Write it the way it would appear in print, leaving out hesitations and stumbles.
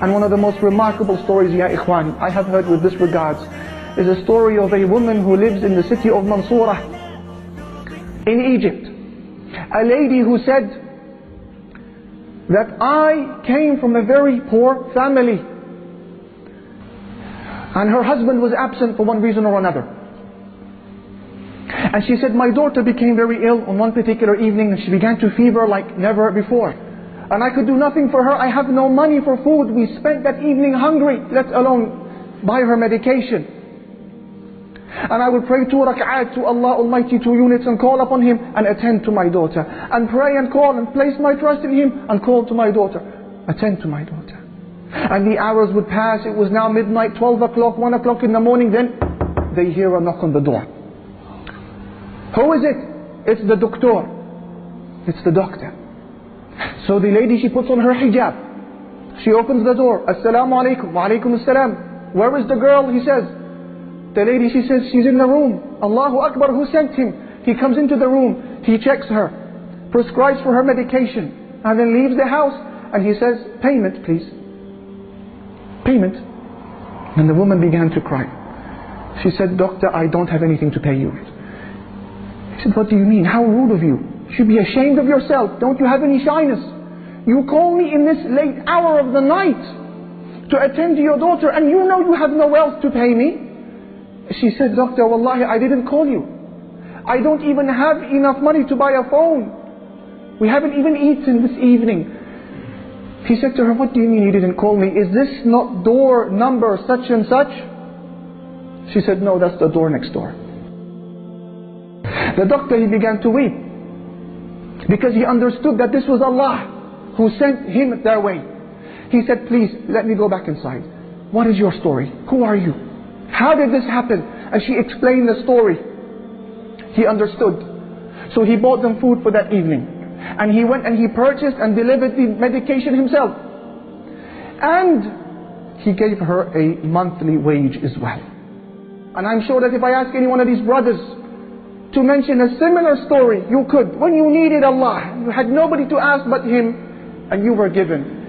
And one of the most remarkable stories, ya ikhwan, I have heard with this regards, is a story of a woman who lives in the city of Mansoura in Egypt. A lady who said that I came from a very poor family, and her husband was absent for one reason or another. And she said, my daughter became very ill on one particular evening, and she began to fever like never before. And I could do nothing for her. I have no money for food. We spent that evening hungry, let alone buy her medication. And I would pray 2 rak'at to Allah Almighty, 2 units, and call upon Him and attend to my daughter. And pray and call and place my trust in Him and call to my daughter. Attend to my daughter. And the hours would pass. It was now midnight, 12 o'clock, 1 o'clock in the morning. Then they hear a knock on the door. Who is it? It's the doctor. It's the doctor. So the lady, she puts on her hijab. She opens the door. Assalamu alaikum. Wa alaikum assalam. Where is the girl? He says. The lady, she says, she's in the room. Allahu Akbar, who sent him? He comes into the room. He checks her, prescribes for her medication, and then leaves the house. And he says, payment please. Payment. And the woman began to cry. She said, doctor, I don't have anything to pay you with. He said, what do you mean? How rude of you. You should be ashamed of yourself. Don't you have any shyness? You call me in this late hour of the night to attend to your daughter, and you know you have no wealth to pay me. She said, doctor, wallahi, I didn't call you. I don't even have enough money to buy a phone. We haven't even eaten this evening. He said to her, what do you mean you didn't call me? Is this not door number such and such? She said, no, that's the door next door. The doctor, he began to weep, because he understood that this was Allah who sent him their way. He said, please, let me go back inside. What is your story? Who are you? How did this happen? And she explained the story. He understood. So he bought them food for that evening. And he went and he purchased and delivered the medication himself. And he gave her a monthly wage as well. And I'm sure that if I ask any one of these brothers to mention a similar story, you could. When you needed Allah, you had nobody to ask but Him, and you were given.